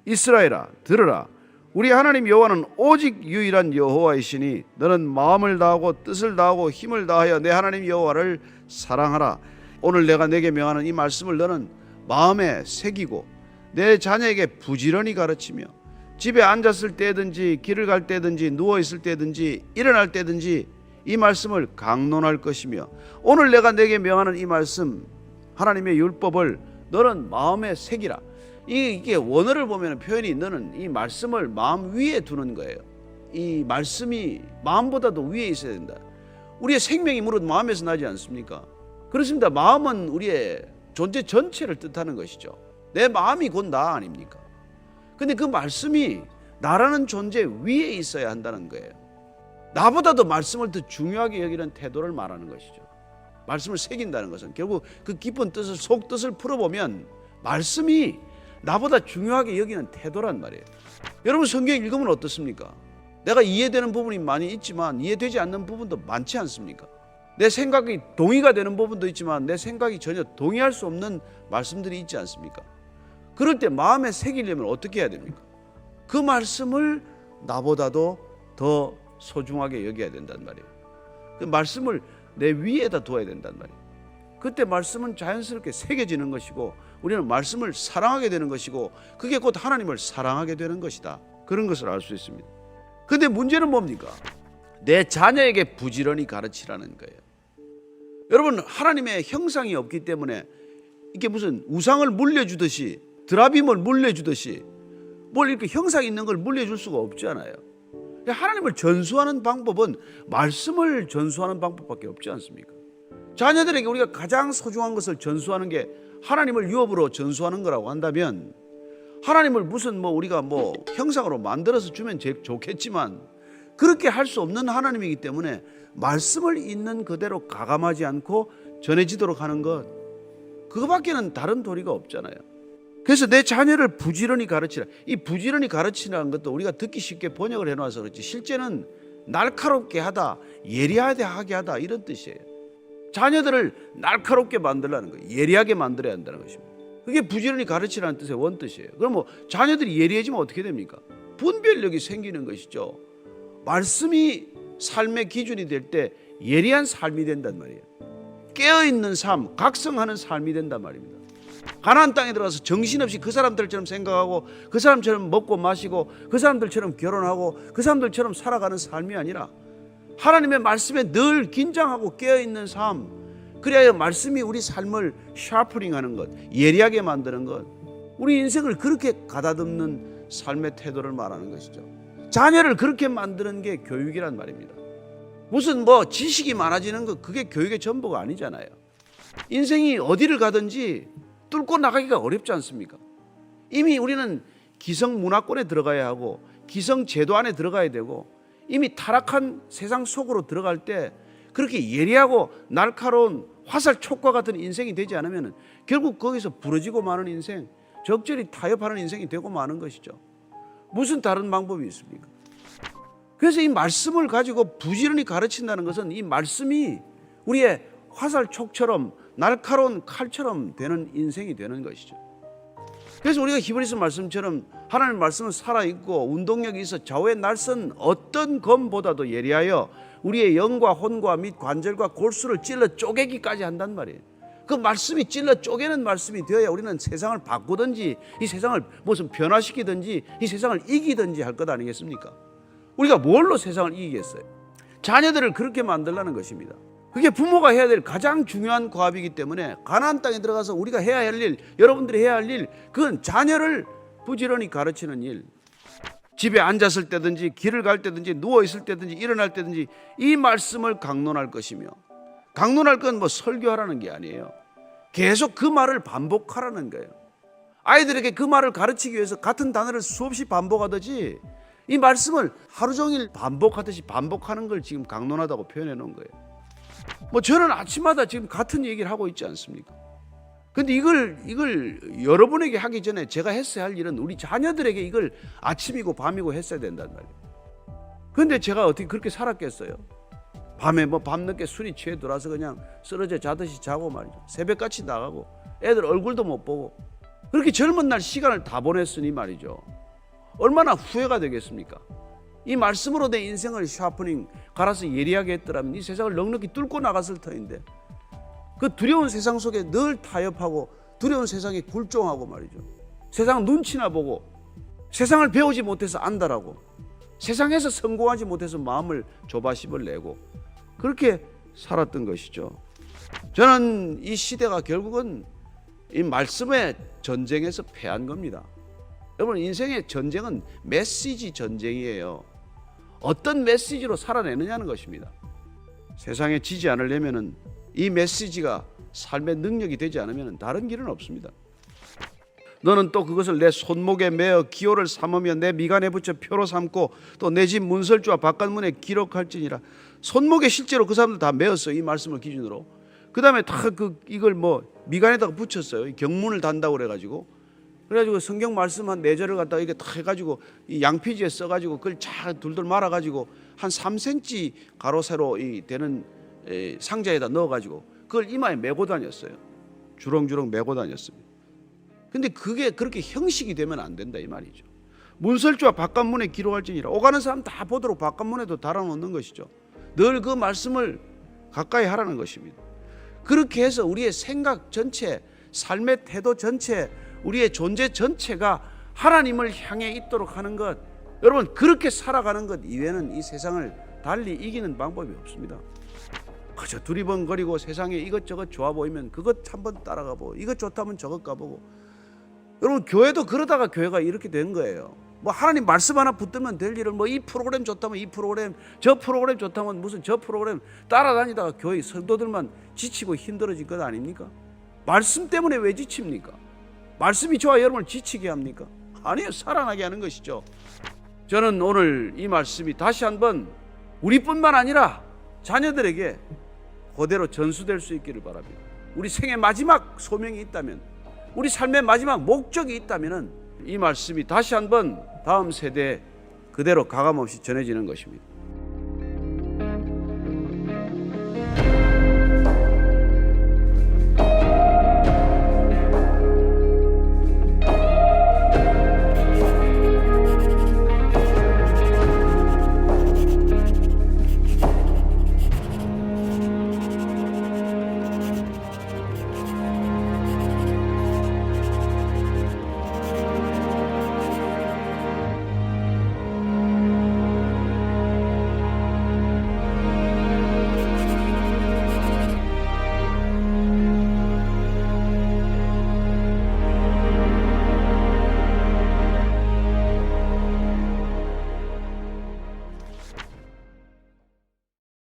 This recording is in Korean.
이스라엘아 들으라. 우리 하나님 여호와는 오직 유일한 여호와이시니 너는 마음을 다하고 뜻을 다하고 힘을 다하여 내 하나님 여호와를 사랑하라. 오늘 내가 내게 명하는 이 말씀을 너는 마음에 새기고 내 자녀에게 부지런히 가르치며 집에 앉았을 때든지 길을 갈 때든지 누워있을 때든지 일어날 때든지 이 말씀을 강론할 것이며 오늘 내가 내게 명하는 이 말씀 하나님의 율법을 너는 마음에 새기라. 이게 원어를 보면 표현이 너는 이 말씀을 마음 위에 두는 거예요. 이 말씀이 마음보다도 위에 있어야 된다. 우리의 생명이 무릇 마음에서 나지 않습니까? 그렇습니다. 마음은 우리의 존재 전체를 뜻하는 것이죠. 내 마음이 곧 나 아닙니까? 근데 그 말씀이 나라는 존재 위에 있어야 한다는 거예요. 나보다도 말씀을 더 중요하게 여기는 태도를 말하는 것이죠. 말씀을 새긴다는 것은 결국 그 깊은 뜻을 속뜻을 풀어보면 말씀이 나보다 중요하게 여기는 태도란 말이에요. 여러분 성경 읽으면 어떻습니까? 내가 이해되는 부분이 많이 있지만 이해되지 않는 부분도 많지 않습니까? 내 생각이 동의가 되는 부분도 있지만 내 생각이 전혀 동의할 수 없는 말씀들이 있지 않습니까? 그럴 때 마음에 새기려면 어떻게 해야 됩니까? 그 말씀을 나보다도 더 소중하게 여겨야 된단 말이에요. 그 말씀을 내 위에다 둬야 된단 말이에요. 그때 말씀은 자연스럽게 새겨지는 것이고 우리는 말씀을 사랑하게 되는 것이고 그게 곧 하나님을 사랑하게 되는 것이다. 그런 것을 알 수 있습니다. 그런데 문제는 뭡니까? 내 자녀에게 부지런히 가르치라는 거예요. 여러분 하나님의 형상이 없기 때문에 이게 무슨 우상을 물려주듯이 드라빔을 물려주듯이 뭘 이렇게 형상 있는 걸 물려줄 수가 없잖아요. 하나님을 전수하는 방법은 말씀을 전수하는 방법밖에 없지 않습니까? 자녀들에게 우리가 가장 소중한 것을 전수하는 게 하나님을 유업으로 전수하는 거라고 한다면 하나님을 무슨 우리가 형상으로 만들어서 주면 제일 좋겠지만 그렇게 할 수 없는 하나님이기 때문에 말씀을 있는 그대로 가감하지 않고 전해지도록 하는 것 그거밖에는 다른 도리가 없잖아요. 그래서 내 자녀를 부지런히 가르치라. 이 부지런히 가르치라는 것도 우리가 듣기 쉽게 번역을 해놔서 그렇지 실제는 날카롭게 하다, 예리하게 하다 이런 뜻이에요. 자녀들을 날카롭게 만들라는 거예요. 예리하게 만들어야 한다는 것입니다. 그게 부지런히 가르치라는 뜻의 원뜻이에요. 그럼 자녀들이 예리해지면 어떻게 됩니까? 분별력이 생기는 것이죠. 말씀이 삶의 기준이 될 때 예리한 삶이 된단 말이에요. 깨어있는 삶, 각성하는 삶이 된단 말입니다. 가나안 땅에 들어가서 정신없이 그 사람들처럼 생각하고 그 사람처럼 먹고 마시고 그 사람들처럼 결혼하고 그 사람들처럼 살아가는 삶이 아니라 하나님의 말씀에 늘 긴장하고 깨어있는 삶, 그래야 말씀이 우리 삶을 샤프링하는 것, 예리하게 만드는 것, 우리 인생을 그렇게 가다듬는 삶의 태도를 말하는 것이죠. 자녀를 그렇게 만드는 게 교육이란 말입니다. 무슨 지식이 많아지는 것 그게 교육의 전부가 아니잖아요. 인생이 어디를 가든지 뚫고 나가기가 어렵지 않습니까? 이미 우리는 기성 문화권에 들어가야 하고 기성 제도 안에 들어가야 되고 이미 타락한 세상 속으로 들어갈 때 그렇게 예리하고 날카로운 화살촉과 같은 인생이 되지 않으면 결국 거기서 부러지고 마는 인생, 적절히 타협하는 인생이 되고 마는 것이죠. 무슨 다른 방법이 있습니까? 그래서 이 말씀을 가지고 부지런히 가르친다는 것은 이 말씀이 우리의 화살촉처럼 날카로운 칼처럼 되는 인생이 되는 것이죠. 그래서 우리가 히브리서 말씀처럼 하나님의 말씀은 살아있고 운동력이 있어 좌우에 날선 어떤 검보다도 예리하여 우리의 영과 혼과 및 관절과 골수를 찔러 쪼개기까지 한단 말이에요. 그 말씀이 찔러 쪼개는 말씀이 되어야 우리는 세상을 바꾸든지 이 세상을 무슨 변화시키든지 이 세상을 이기든지 할 것 아니겠습니까? 우리가 뭘로 세상을 이기겠어요? 자녀들을 그렇게 만들라는 것입니다. 그게 부모가 해야 될 가장 중요한 과업이기 때문에 가나안 땅에 들어가서 우리가 해야 할 일, 여러분들이 해야 할 일, 그건 자녀를 부지런히 가르치는 일. 집에 앉았을 때든지 길을 갈 때든지 누워있을 때든지 일어날 때든지 이 말씀을 강론할 것이며, 강론할 건 설교하라는 게 아니에요. 계속 그 말을 반복하라는 거예요. 아이들에게 그 말을 가르치기 위해서 같은 단어를 수없이 반복하듯이 이 말씀을 하루 종일 반복하듯이 반복하는 걸 지금 강론하다고 표현해 놓은 거예요. 저는 아침마다 지금 같은 얘기를 하고 있지 않습니까? 근데 이걸 여러분에게 하기 전에 제가 했어야 할 일은 우리 자녀들에게 이걸 아침이고 밤이고 했어야 된단 말이에요. 근데 제가 어떻게 그렇게 살았겠어요? 밤에 밤늦게 술이 취해 들어와서 그냥 쓰러져 자듯이 자고 말이죠. 새벽같이 나가고 애들 얼굴도 못 보고 그렇게 젊은 날 시간을 다 보냈으니 말이죠. 얼마나 후회가 되겠습니까? 이 말씀으로 내 인생을 샤프닝 갈아서 예리하게 했더라면 이 세상을 넉넉히 뚫고 나갔을 터인데, 그 두려운 세상 속에 늘 타협하고 두려운 세상에 굴종하고 말이죠. 세상 눈치나 보고 세상을 배우지 못해서 안달하고 세상에서 성공하지 못해서 마음을 조바심을 내고 그렇게 살았던 것이죠. 저는 이 시대가 결국은 이 말씀의 전쟁에서 패한 겁니다. 여러분, 인생의 전쟁은 메시지 전쟁이에요. 어떤 메시지로 살아내느냐는 것입니다. 세상에 지지 않으려면 이 메시지가 삶의 능력이 되지 않으면 다른 길은 없습니다. 너는 또 그것을 내 손목에 매어 기호를 삼으며 내 미간에 붙여 표로 삼고 또 내 집 문설주와 바깥문에 기록할지니라. 손목에 실제로 그 사람들 다 매었어요. 이 말씀을 기준으로. 그 다음에 다 이걸 미간에다가 붙였어요. 경문을 단다고 그래가지고 성경 말씀 한 4절을 갖다가 이게 다 해가지고 이 양피지에 써가지고 그걸 잘 둘둘 말아가지고 한 3cm 가로 세로 되는 상자에다 넣어가지고 그걸 이마에 메고 다녔어요. 주렁주렁 메고 다녔습니다. 근데 그게 그렇게 형식이 되면 안 된다 이 말이죠. 문설주와 바깥문에 기록할지니라. 오가는 사람 다 보도록 바깥문에도 달아놓는 것이죠. 늘 그 말씀을 가까이 하라는 것입니다. 그렇게 해서 우리의 생각 전체, 삶의 태도 전체, 우리의 존재 전체가 하나님을 향해 있도록 하는 것, 여러분 그렇게 살아가는 것 이외에는 이 세상을 달리 이기는 방법이 없습니다. 그저 두리번거리고 세상에 이것저것 좋아 보이면 그것 한번 따라가 보고 이것 좋다면 저것 가보고. 여러분 교회도 그러다가 교회가 이렇게 된 거예요. 하나님 말씀 하나 붙들면 될 일을 이 프로그램 좋다면 이 프로그램, 저 프로그램 좋다면 무슨 저 프로그램 따라다니다가 교회 성도들만 지치고 힘들어진 것 아닙니까? 말씀 때문에 왜 지칩니까? 말씀이 좋아 여러분을 지치게 합니까? 아니요, 살아나게 하는 것이죠. 저는 오늘 이 말씀이 다시 한번 우리뿐만 아니라 자녀들에게 그대로 전수될 수 있기를 바랍니다. 우리 생의 마지막 소명이 있다면, 우리 삶의 마지막 목적이 있다면 이 말씀이 다시 한번 다음 세대에 그대로 가감없이 전해지는 것입니다.